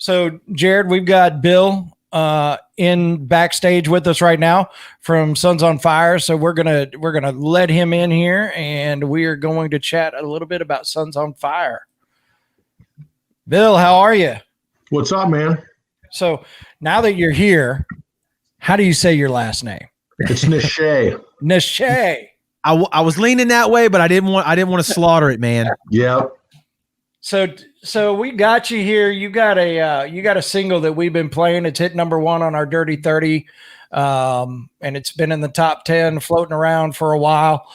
So, Jared, we've got Bill in backstage with us right now from Sons on Fire. So we're gonna let him in here, and we are going to chat a little bit about Sons on Fire. Bill, how are you? What's up, man? So now that you're here, how do you say your last name? It's Nishay. Nishay. I was leaning that way, but I didn't want to slaughter it, man. Yep. So we got you here. You got a single that we've been playing. It's hit number 1 on our Dirty 30, and it's been in the top 10, floating around for a while.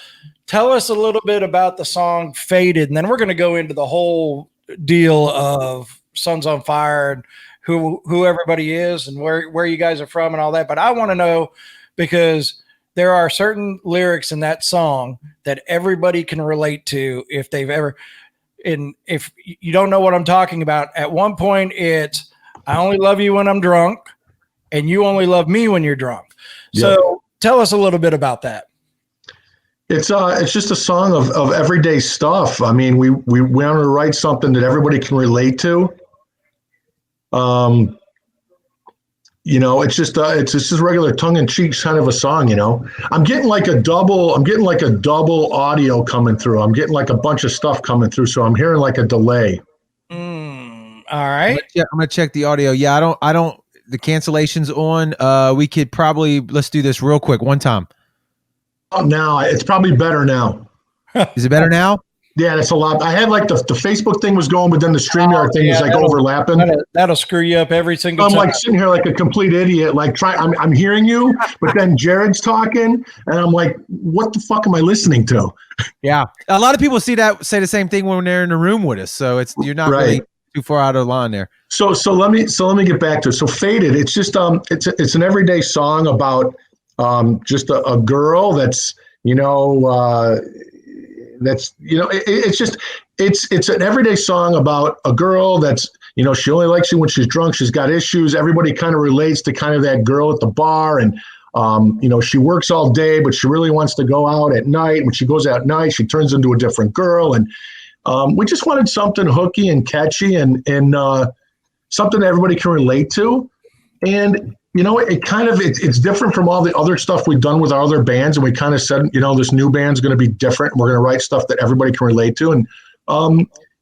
Tell us a little bit about the song "Faded," and then we're going to go into the whole deal of Sons on Fire and who everybody is and where you guys are from and all that. But I want to know, because there are certain lyrics in that song that everybody can relate to if they've ever. And if you don't know what I'm talking about, at one point it's "I only love you when I'm drunk, and you only love me when you're drunk." Yep. So tell us a little bit about that. It's just a song of everyday stuff. I mean, we want to write something that everybody can relate to. It's just a regular tongue-in-cheek kind of a song. I'm getting like a double audio coming through. I'm getting like a bunch of stuff coming through, so I'm hearing like a delay. All right. I'm gonna check the audio. Yeah, I don't. The cancellation's on. We could probably let's do this real quick one time. Oh, now it's probably better now. Is it better now? Yeah, that's a lot. I had like the Facebook thing was going, but then the StreamYard thing was like overlapping. That'll screw you up every single time. I'm like sitting here like a complete idiot, like I'm hearing you, but then Jared's talking, and I'm like, what the fuck am I listening to? Yeah, a lot of people say the same thing when they're in the room with us. So you're not really too far out of line there. So let me get back to it. So "Faded," it's just it's an everyday song about just a girl that's it's an everyday song about a girl that's she only likes you when she's drunk. She's got issues. Everybody kind of relates to kind of that girl at the bar, and she works all day, but she really wants to go out at night. When she goes out at night, she turns into a different girl, and we just wanted something hooky and catchy and something that everybody can relate to. And it's different from all the other stuff we've done with our other bands. And we kind of said, this new band's going to be different. We're going to write stuff that everybody can relate to. And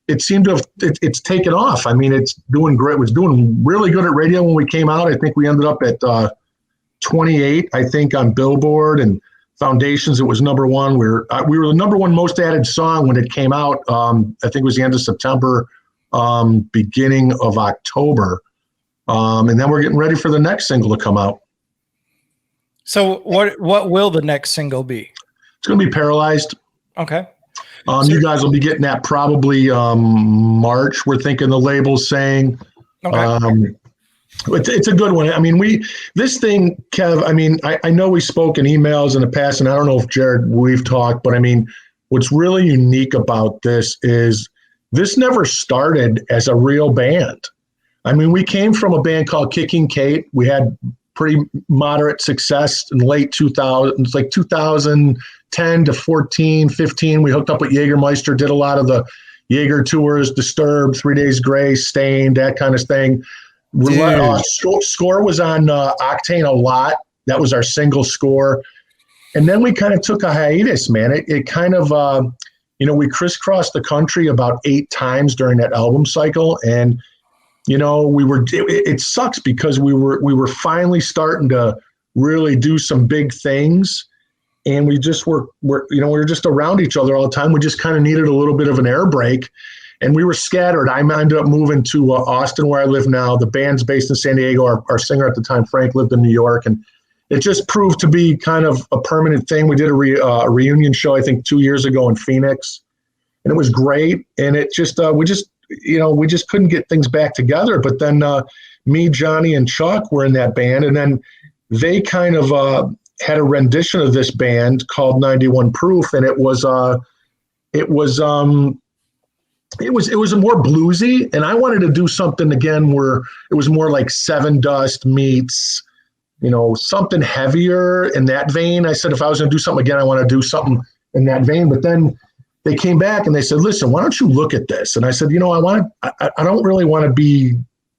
it seemed to have, it's taken off. I mean, it's doing great. It was doing really good at radio when we came out. I think we ended up at 28, I think, on Billboard and Foundations. It was number 1. We were the number 1 most added song when it came out. I think it was the end of September, beginning of October. And then we're getting ready for the next single to come out. So what will the next single be? It's going to be "Paralyzed." Okay. You guys will be getting that probably March. We're thinking the label's saying. Okay. It's a good one. I mean, this thing, Kev, I mean, I know we spoke in emails in the past, and I don't know if Jared, we've talked, but I mean, what's really unique about this is this never started as a real band. I mean, we came from a band called Kicking Kate. We had pretty moderate success in late 2000s, like 2010 to 14, 15. We hooked up with Jägermeister, did a lot of the Jaeger tours, Disturbed, 3 Days Grace, Stained, that kind of thing. Score was on Octane a lot. That was our single Score. And then we kind of took a hiatus, man. It kind of, we crisscrossed the country about 8 times during that album cycle. And it sucks because we were finally starting to really do some big things, and we just we were just around each other all the time. We just kind of needed a little bit of an air break, and we were scattered. I ended up moving to Austin, where I live now. The band's based in San Diego. Our singer at the time, Frank, lived in New York, and it just proved to be kind of a permanent thing. We did a reunion show, I think, 2 years ago in Phoenix, and it was great. And it just we just couldn't get things back together. But then me, Johnny, and Chuck were in that band, and then they kind of had a rendition of this band called 91 Proof, and it was more bluesy, and I wanted to do something again where it was more like Seven Dust meets, something heavier in that vein. I said, if I was going to do something again, I want to do something in that vein. But then they came back and they said, listen, why don't you look at this? And I said, I don't really want to be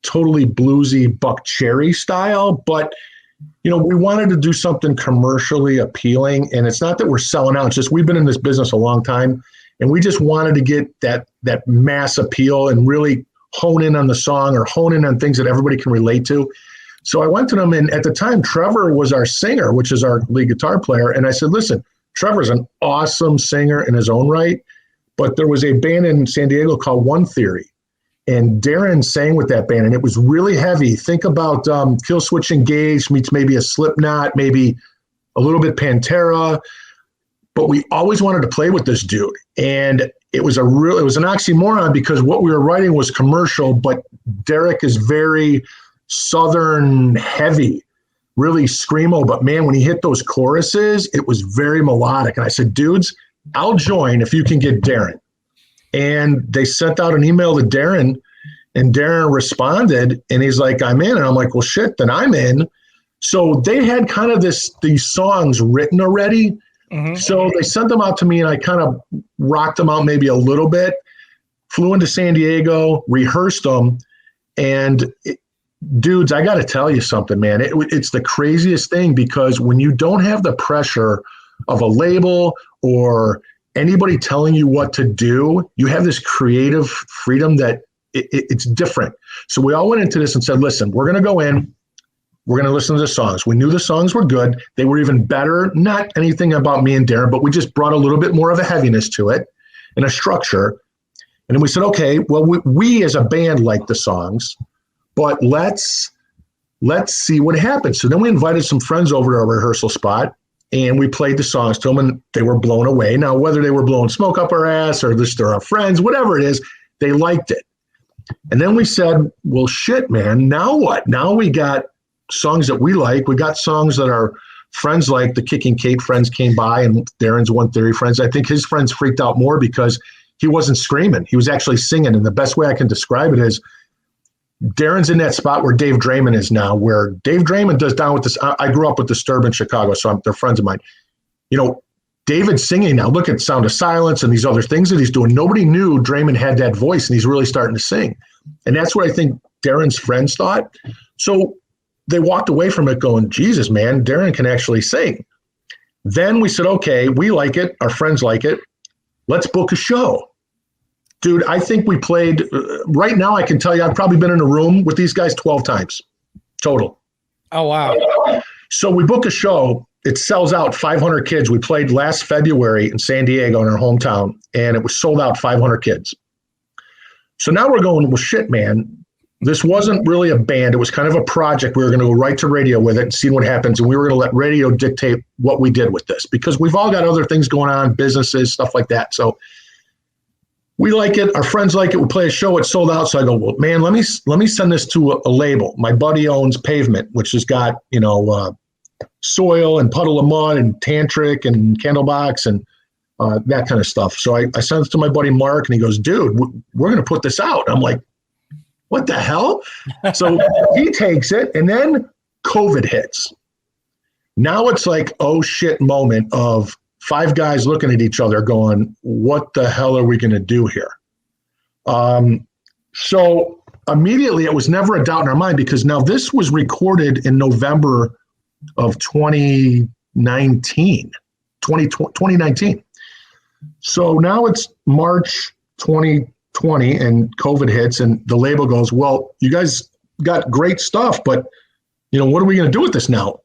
totally bluesy Buck Cherry style, but we wanted to do something commercially appealing. And it's not that we're selling out, it's just we've been in this business a long time, and we just wanted to get that mass appeal and really hone in on the song or hone in on things that everybody can relate to. So I went to them, and at the time, Trevor was our singer, which is our lead guitar player. And I said, listen, Trevor's an awesome singer in his own right, but there was a band in San Diego called One Theory. And Darren sang with that band, and it was really heavy. Think about Killswitch Engage meets maybe a Slipknot, maybe a little bit Pantera. But we always wanted to play with this dude. And it was an oxymoron because what we were writing was commercial, but Derek is very Southern heavy, really screamo. But man, when he hit those choruses, it was very melodic. And I said, dudes, I'll join if you can get Darren. And they sent out an email to Darren, and Darren responded, and he's like, I'm in. And I'm like, well, shit, then I'm in. So they had kind of these songs written already. Mm-hmm. So they sent them out to me, and I kind of rocked them out maybe a little bit, flew into San Diego, rehearsed them. And dudes, I got to tell you something, man. It's the craziest thing, because when you don't have the pressure of a label or anybody telling you what to do, you have this creative freedom that it's different. So we all went into this and said, listen, we're going to go in, we're going to listen to the songs. We knew the songs were good. They were even better. Not anything about me and Darren, but we just brought a little bit more of a heaviness to it and a structure. And then we said, okay, well, we as a band like the songs, but let's see what happens. So then we invited some friends over to our rehearsal spot, and we played the songs to them, and they were blown away. Now, whether they were blowing smoke up our ass or just they're our friends, whatever it is, they liked it. And then we said, well, shit, man, now what? Now we got songs that we like. We got songs that our friends like. The Kicking Cape friends came by, and Darren's One Theory friends. I think his friends freaked out more because he wasn't screaming. He was actually singing. And the best way I can describe it is Darren's in that spot where Dave Draymond is now, where Dave Draymond does Down with This. I grew up with Disturbed in Chicago, so they're friends of mine. David's singing now. Look at Sound of Silence and these other things that he's doing. Nobody knew Draymond had that voice, and he's really starting to sing. And that's what I think Darren's friends thought. So they walked away from it going, Jesus, man, Darren can actually sing. Then we said, okay, we like it. Our friends like it. Let's book a show. Dude, I think we played, right now I can tell you I've probably been in a room with these guys 12 times total. Oh, wow. So we book a show. It sells out 500 kids. We played last February in San Diego in our hometown, and it was sold out 500 kids. So now we're going, well, shit, man. This wasn't really a band. It was kind of a project. We were going to go right to radio with it and see what happens. And we were going to let radio dictate what we did with this, because we've all got other things going on, businesses, stuff like that. So we like it. Our friends like it. We play a show. It's sold out. So I go, well, man, let me send this to a label. My buddy owns Pavement, which has got, Soil and Puddle of Mud and Tantric and Candlebox and that kind of stuff. So I sent it to my buddy Mark, and he goes, dude, we're going to put this out. I'm like, what the hell? So he takes it, and then COVID hits. Now it's like, oh shit moment of five guys looking at each other going, what the hell are we going to do here? So immediately it was never a doubt in our mind, because now this was recorded in November of 2019. So now it's March 2020 and COVID hits, and the label goes, well, you guys got great stuff, but what are we going to do with this now?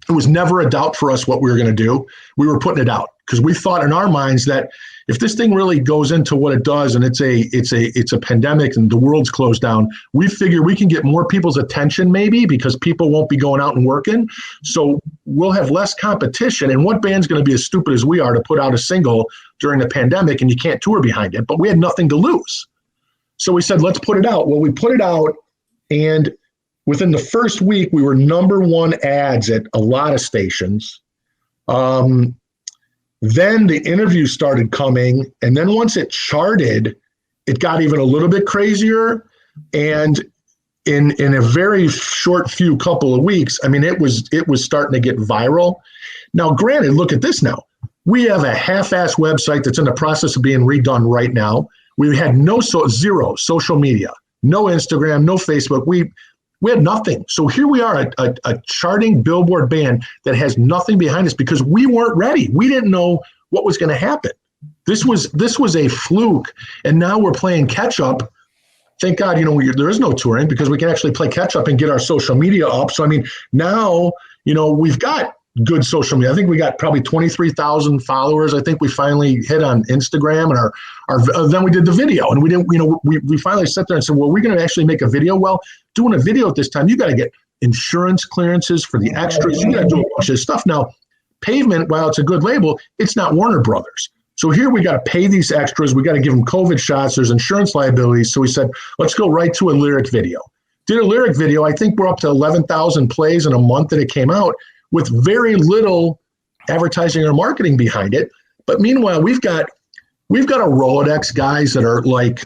It was never a doubt for us what we were going to do. We were putting it out because we thought in our minds that if this thing really goes into what it does, and it's a pandemic and the world's closed down, we figure we can get more people's attention maybe because people won't be going out and working. So we'll have less competition. And what band's going to be as stupid as we are to put out a single during the pandemic and you can't tour behind it? But we had nothing to lose. So we said, let's put it out. Well, we put it out, and within the first week, we were #1 ads at a lot of stations. Then the interviews started coming. And then once it charted, it got even a little bit crazier. And in a very short couple of weeks, it was starting to get viral. Now, granted, look at this now. We have a half-ass website that's in the process of being redone right now. We had zero social media. no Instagram, no Facebook. We had nothing. So here we are, a charting Billboard band that has nothing behind us because we weren't ready. We didn't know what was going to happen. This was a fluke, and now we're playing catch up. Thank God, there is no touring because we can actually play catch up and get our social media up. So, I mean, now, we've got good social media. I think we got probably 23,000 followers. I think we finally hit on Instagram, and then we did the video, and we didn't, we finally sat there and said, well, we're going to actually make a video. Well, doing a video at this time, you got to get insurance clearances for the extras. You got to do a bunch of stuff. Now, Pavement, while it's a good label, it's not Warner Brothers. So here we got to pay these extras. We got to give them COVID shots. There's insurance liabilities. So we said, let's go right to a lyric video. Did a lyric video. I think we're up to 11,000 plays in a month that it came out with very little advertising or marketing behind it. But meanwhile, we've got a Rolodex guys that are like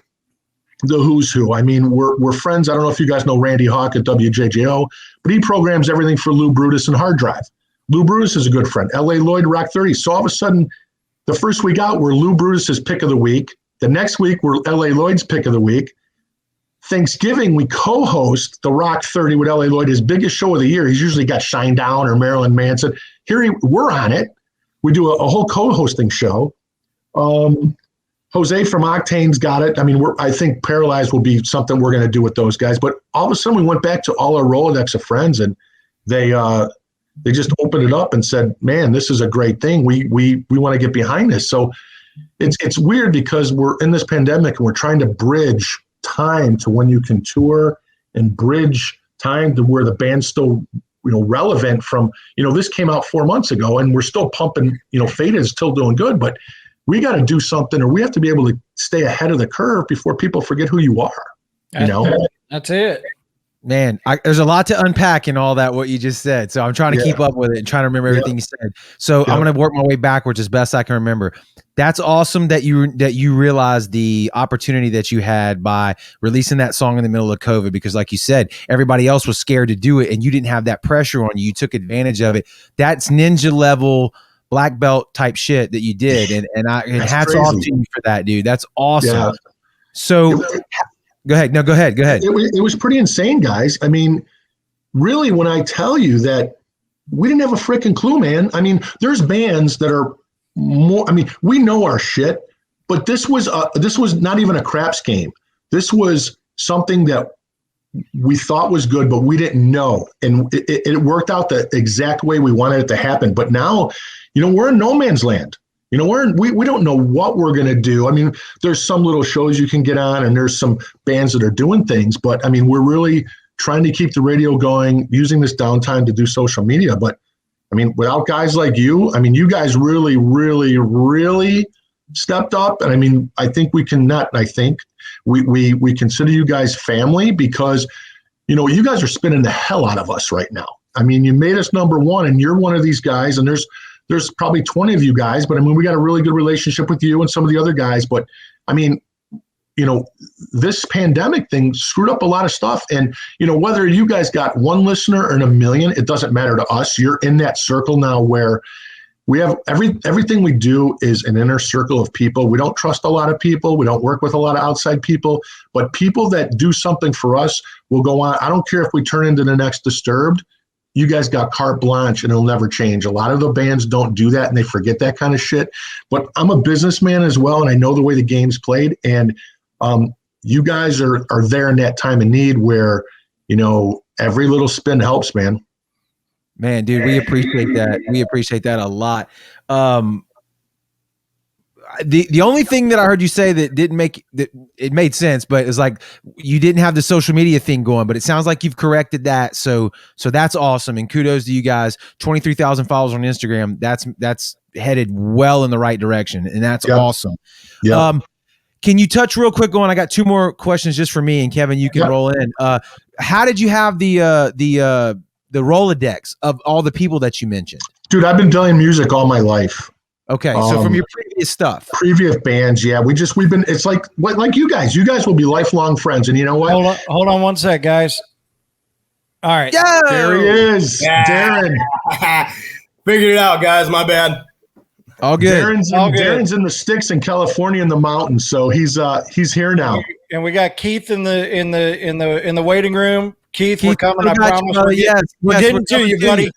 the who's who. I mean, we're friends. I don't know if you guys know Randy Hawk at WJJO, but he programs everything for Lou Brutus and Hard Drive. Lou Brutus is a good friend. L.A. Lloyd, Rock 30. So all of a sudden, the first week out, we're Lou Brutus's pick of the week. The next week, we're L.A. Lloyd's pick of the week. Thanksgiving, we co-host the Rock 30 with L.A. Lloyd, his biggest show of the year. He's usually got Shinedown or Marilyn Manson. We're on it. We do a whole co-hosting show. Jose from Octane's got it. I mean, I think Paralyzed will be something we're going to do with those guys. But all of a sudden, we went back to all our Rolodex of friends, and they just opened it up and said, man, this is a great thing. We want to get behind this. So it's weird because we're in this pandemic and we're trying to bridge time to when you can tour and bridge time to where the band's still, relevant from, this came out 4 months ago and we're still pumping, Faded is still doing good, but we got to do something, or we have to be able to stay ahead of the curve before people forget who you are. That's it. Man, there's a lot to unpack in all that, what you just said. So I'm trying to keep up with it and trying to remember everything you said. So I'm going to work my way backwards as best I can remember. That's awesome that you realized the opportunity that you had by releasing that song in the middle of COVID, because like you said, everybody else was scared to do it and you didn't have that pressure on you. You took advantage of it. That's ninja level black belt type shit that you did. And hats off to you for that, dude. That's awesome. Yeah. So Go ahead. No, go ahead. It was pretty insane, guys. I mean, really, when I tell you that we didn't have a freaking clue, man. I mean, there's bands that are more. I mean, we know our shit, but this was not even a craps game. This was something that we thought was good, but we didn't know, and it worked out the exact way we wanted it to happen. But now, we're in no man's land. We don't know what we're going to do. I mean, there's some little shows you can get on and there's some bands that are doing things, but I mean, we're really trying to keep the radio going, using this downtime to do social media. But I mean, without guys like you, I mean, you guys really, really, really stepped up. And I mean, I think we consider you guys family because, you guys are spinning the hell out of us right now. I mean, you made us number one and you're one of these guys, and there's probably 20 of you guys, but I mean, we got a really good relationship with you and some of the other guys. But I mean, this pandemic thing screwed up a lot of stuff. And, whether you guys got one listener or 1 million, it doesn't matter to us. You're in that circle now where we have everything we do is an inner circle of people. We don't trust a lot of people. We don't work with a lot of outside people, but people that do something for us will go on. I don't care if we turn into the next Disturbed. You guys got carte blanche and it'll never change. A lot of the bands don't do that and they forget that kind of shit. But I'm a businessman as well, and I know the way the game's played. And you guys are there in that time of need where, every little spin helps, man. Man, dude, we appreciate that. We appreciate that a lot. The only thing that I heard you say that didn't make that it made sense, but it's like you didn't have the social media thing going, but it sounds like you've corrected that. So that's awesome. And kudos to you guys. 23,000 followers on Instagram. That's headed well in the right direction. And that's awesome. Yeah. Can you touch real quick on, I got 2 more questions just for me, and Kevin, you can roll in. How did you have the Rolodex of all the people that you mentioned? Dude, I've been playing music all my life. Okay, so from your previous stuff, previous bands, we've been. It's like you guys. You guys will be lifelong friends, and you know what? Hold on one sec, guys. All right, there he is, Darren. Figured it out, guys. My bad. All good. Darren's in the sticks in California in the mountains, so he's here now. And we got Keith in the waiting room. Keith, we're coming. I promise. We're getting to you, buddy.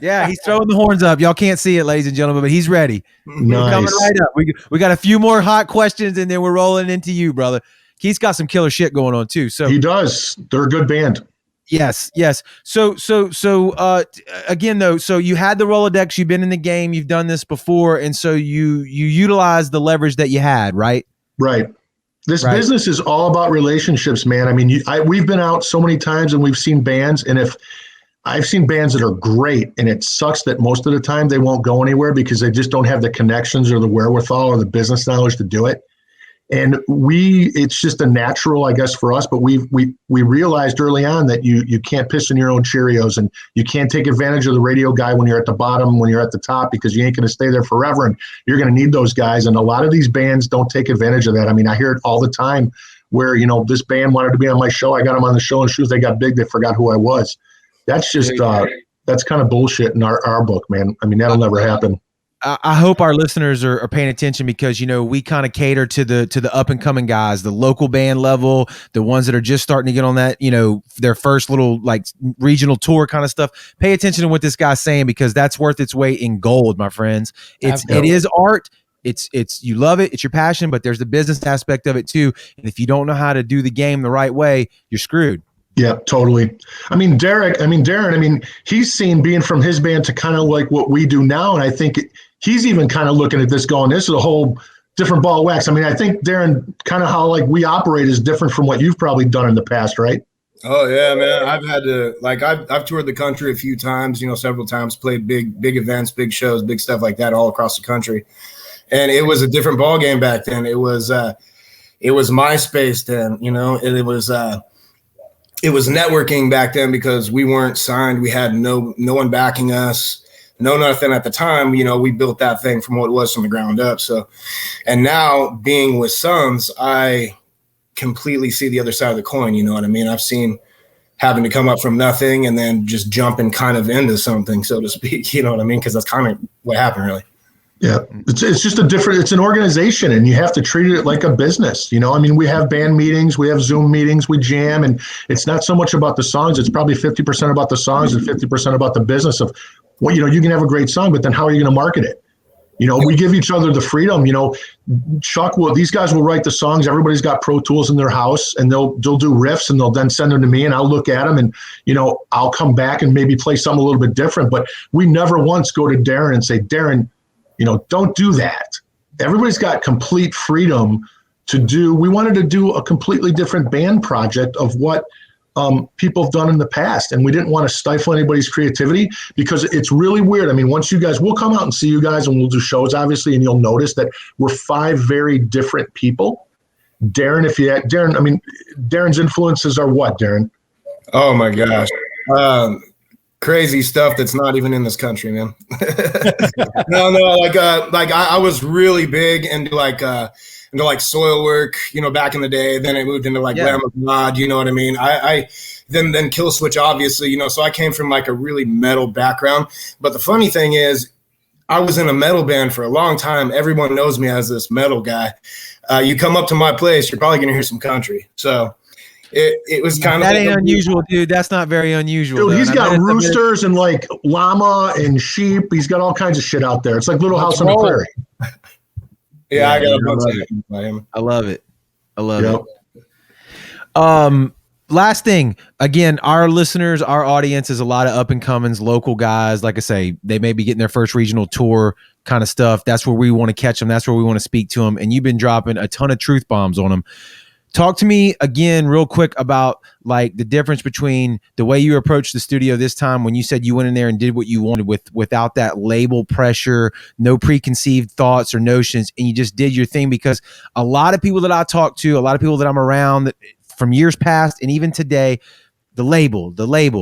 Yeah, he's throwing the horns up. Y'all can't see it, ladies and gentlemen, but he's ready. Nice. We're coming right up. We got a few more hot questions, and then we're rolling into you, brother. Keith's got some killer shit going on too. So he does. They're a good band. Yes. So again though, so you had the Rolodex, you've been in the game, you've done this before, and so you utilized the leverage that you had, right? Right. This business is all about relationships, man. I mean, we've been out so many times and we've seen bands, and if I've seen bands that are great, and it sucks that most of the time they won't go anywhere because they just don't have the connections or the wherewithal or the business knowledge to do it. And it's just a natural, I guess, for us, but we realized early on that you can't piss in your own Cheerios, and you can't take advantage of the radio guy when you're at the bottom, when you're at the top, because you ain't going to stay there forever, and you're going to need those guys. And a lot of these bands don't take advantage of that. I mean, I hear it all the time where, this band wanted to be on my show. I got them on the show, and as soon as they got big, they forgot who I was. That's just, that's kind of bullshit in our book, man. I mean, that'll never happen. I hope our listeners are paying attention, because we kind of cater to the up and coming guys, the local band level, the ones that are just starting to get on that, their first little like regional tour kind of stuff. Pay attention to what this guy's saying, because that's worth its weight in gold, my friends. It is art. It's you love it. It's your passion, but there's the business aspect of it too. And if you don't know how to do the game the right way, you're screwed. Yeah, totally. I mean, Darren, he's seen being from his band to kind of like what we do now. And I think he's even kind of looking at this going, this is a whole different ball of wax. I mean, I think, Darren, kind of how like we operate is different from what you've probably done in the past, right? Oh yeah, man. I've had to, I've toured the country a few times, several times, played big events, big shows, big stuff like that all across the country. And it was a different ball game back then. It was MySpace then, it was networking back then, because we weren't signed. We had no one backing us, no nothing at the time. We built that thing from what it was from the ground up. So, and now being with Sons, I completely see the other side of the coin. You know what I mean? I've seen having to come up from nothing and then just jumping kind of into something, so to speak. You know what I mean? Because that's kind of what happened, really. Yeah, it's just it's an organization, and you have to treat it like a business. We have band meetings, we have Zoom meetings, we jam, and it's not so much about the songs. It's probably 50% about the songs and 50% about the business of, you can have a great song, but then how are you going to market it? We give each other the freedom. These guys will write the songs. Everybody's got Pro Tools in their house, and they'll do riffs, and they'll then send them to me, and I'll look at them, and, I'll come back and maybe play something a little bit different. But we never once go to Darren and say, Darren, don't do that. Everybody's got complete freedom to do. We wanted to do a completely different band project of what people have done in the past. And we didn't want to stifle anybody's creativity, because it's really weird. Once we'll come out and see you guys, and we'll do shows, obviously, and you'll notice that we're 5 very different people. Darren's influences are what, Darren? Oh my gosh. Crazy stuff that's not even in this country, man. No, I was really big into Soilwork, back in the day. Then I moved into Lamb of God, you know what I mean? I then Killswitch, obviously, so I came from a really metal background. But the funny thing is, I was in a metal band for a long time. Everyone knows me as this metal guy. You come up to my place, you're probably gonna hear some country. So it was kind of that ain't unusual, dude. That's not very unusual. Dude, he's got roosters and llama and sheep. He's got all kinds of shit out there. It's like Little House on the Prairie. Yeah, I got a bunch of it by him. I love it. Last thing, again, our listeners, our audience is a lot of up and comings, local guys. Like I say, they may be getting their first regional tour kind of stuff. That's where we want to catch them. That's where we want to speak to them. And you've been dropping a ton of truth bombs on them. Talk to me again real quick about the difference between the way you approached the studio this time, when you said you went in there and did what you wanted without that label pressure, no preconceived thoughts or notions, and you just did your thing. Because a lot of people that I talk to, a lot of people that I'm around from years past and even today, the label,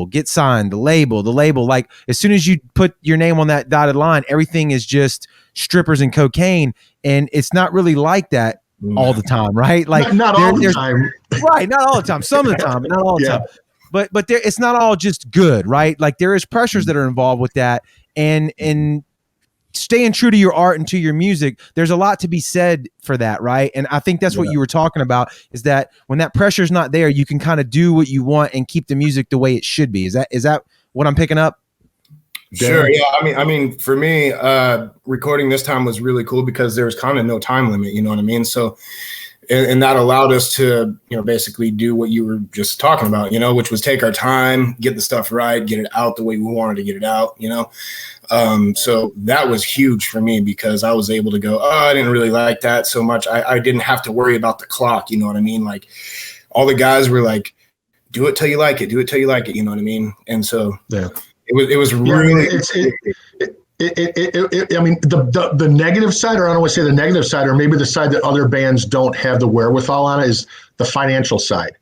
get signed, the label. Like, as soon as you put your name on that dotted line, everything is just strippers and cocaine. And it's not really like that all the time, right? Not all the time. Right, not all the time. Some of the time, but not all the time. But it's not all just good, right? There is pressures that are involved with that. And staying true to your art and to your music, there's a lot to be said for that, right? And I think that's what you were talking about, is that when that pressure's not there, you can kind of do what you want and keep the music the way it should be. Is that what I'm picking up? Sure. Yeah. I mean, for me, recording this time was really cool because there was kind of no time limit, you know what I mean? So, and that allowed us to, basically do what you were just talking about, which was take our time, get the stuff right, get it out the way we wanted to get it out, So that was huge for me because I was able to go, I didn't really like that so much. I didn't have to worry about the clock, you know what I mean? Like all the guys were like, do it till you like it, do it till you like it, you know what I mean? And so it was really. I mean, the negative side, or I don't want to say the negative side, or maybe the side that other bands don't have the wherewithal on, is the financial side.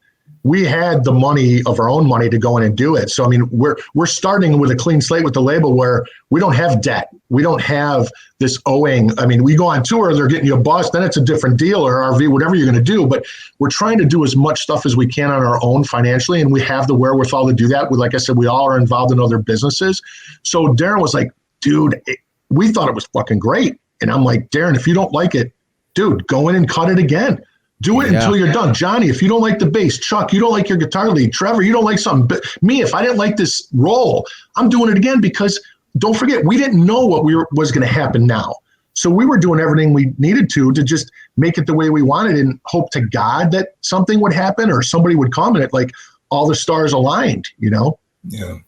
We had the money of our own money to go in and do it. So, I mean, we're starting with a clean slate with the label where we don't have debt. We don't have this owing. I mean, we go on tour, they're getting you a bus, then it's a different deal, or RV, whatever you're going to do. But we're trying to do as much stuff as we can on our own financially, and we have the wherewithal to do that. Like I said, we all are involved in other businesses. So Darren was like, dude, we thought it was fucking great. And I'm like, Darren, if you don't like it, dude, go in and cut it again. Do it until you're done. Johnny, if you don't like the bass, Chuck, you don't like your guitar lead, Trevor, you don't like something. But me, if I didn't like this roll, I'm doing it again, because don't forget, we didn't know what was going to happen now. So we were doing everything we needed to just make it the way we wanted, and hope to God that something would happen or somebody would comment it, like all the stars aligned, Yeah.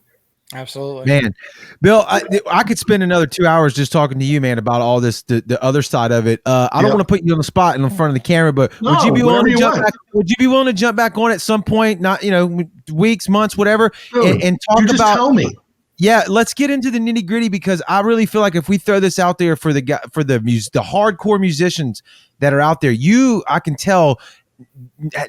Absolutely, man. Bill, I could spend another 2 hours just talking to you, man, about all this, the other side of it. I don't want to put you on the spot in front of the camera, but would you be willing to jump back? Would you be willing to jump back on at some point? Not, weeks, months, whatever, Dude, and talk just about. Tell me. Yeah, let's get into the nitty gritty, because I really feel like if we throw this out there for the hardcore musicians that are out there, I can tell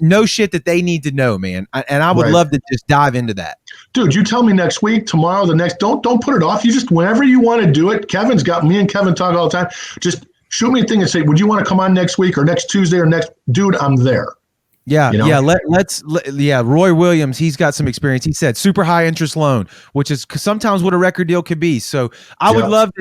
no shit that they need to know, man. And I would love to just dive into that. Dude, you tell me next week, tomorrow, the next. Don't put it off. You just, whenever you want to do it. Kevin's got me and Kevin talk all the time. Just shoot me a thing and say, would you want to come on next week or next Tuesday or next? Dude, I'm there. Yeah, yeah. Roy Williams, he's got some experience. He said super high interest loan, which is sometimes what a record deal could be. So I would love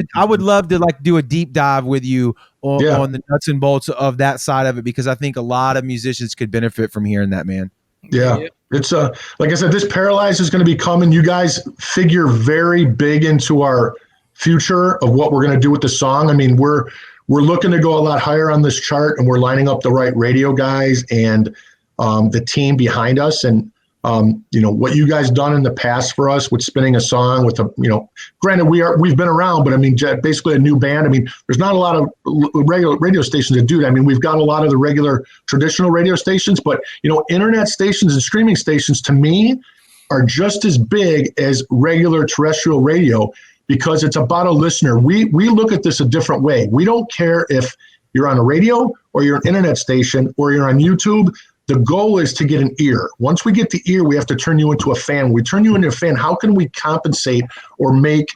to like do a deep dive with you on the nuts and bolts of that side of it, because I think a lot of musicians could benefit from hearing that, man. Yeah. It's like I said, this Paralyzed is going to be coming. You guys figure very big into our future of what we're going to do with the song. I mean, we're looking to go a lot higher on this chart, and we're lining up the right radio guys and the team behind us. And what you guys done in the past for us with spinning a song with granted we've been around, but I mean, basically a new band. I mean, there's not a lot of regular radio stations that do that. I mean, we've got a lot of the regular traditional radio stations, but internet stations and streaming stations, to me, are just as big as regular terrestrial radio, because it's about a listener. We look at this a different way. We don't care if you're on a radio or you're an internet station or you're on YouTube. The goal is to get an ear. Once we get the ear, we have to turn you into a fan. We turn you into a fan. How can we compensate or make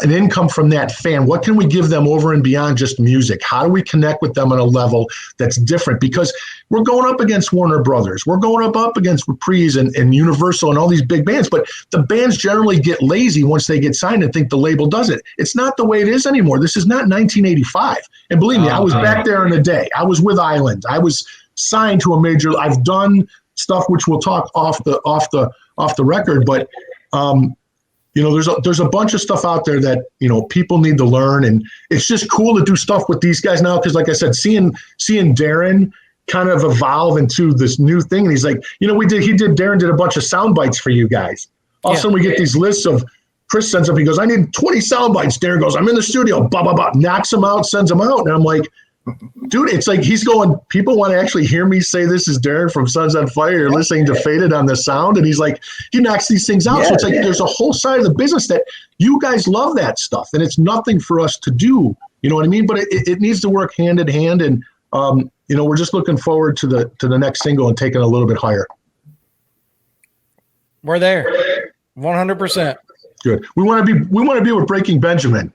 an income from that fan? What can we give them over and beyond just music? How do we connect with them on a level that's different? Because we're going up against Warner Brothers. We're going up against Reprise and Universal and all these big bands. But the bands generally get lazy once they get signed and think the label does it. It's not the way it is anymore. This is not 1985. And believe me, I was back there in the day. I was with Island. I was signed to a major. I've done stuff which we'll talk off the record, but there's a bunch of stuff out there that people need to learn, and it's just cool to do stuff with these guys now, because like I said, seeing Darren kind of evolve into this new thing, and he's like, Darren did a bunch of sound bites for you guys. All of a sudden we get these lists of, Chris sends up, he goes, I need 20 sound bites. Darren goes, I'm in the studio, blah blah blah, knocks them out, sends them out, and I'm like, dude, it's like he's going, people want to actually hear me say this is Darren from Sons on Fire. You're listening to Faded on the sound. And he's like, he knocks these things out. So it's like there's a whole side of the business that you guys love that stuff. And it's nothing for us to do. You know what I mean? But it needs to work hand in hand. And, we're just looking forward to the next single and taking it a little bit higher. We're there. 100%. Good. We want to be with Breaking Benjamin.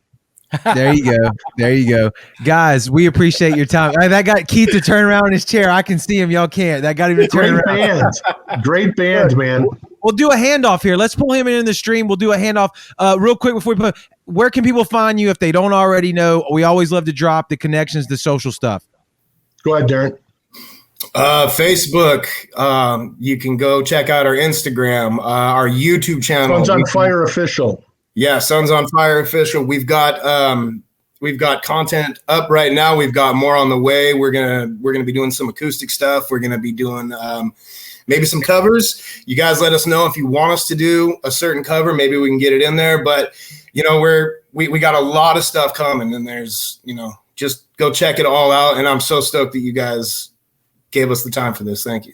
There you go. Guys, we appreciate your time. That got Keith to turn around in his chair. I can see him. Y'all can't. That got him to turn around. Great band, man. We'll do a handoff here. Let's pull him in the stream. We'll do a handoff real quick before we put. Where can people find you if they don't already know? We always love to drop the connections, the social stuff. Go ahead, Darren. Facebook. You can go check out our Instagram, our YouTube channel. Sons on Fire Official. Yeah, Sons on Fire Official. We've got content up right now. We've got more on the way. We're gonna be doing some acoustic stuff. We're gonna be doing maybe some covers. You guys let us know if you want us to do a certain cover. Maybe we can get it in there. But you know, we got a lot of stuff coming, and there's, you know, just go check it all out. And I'm so stoked that you guys gave us the time for this. Thank you.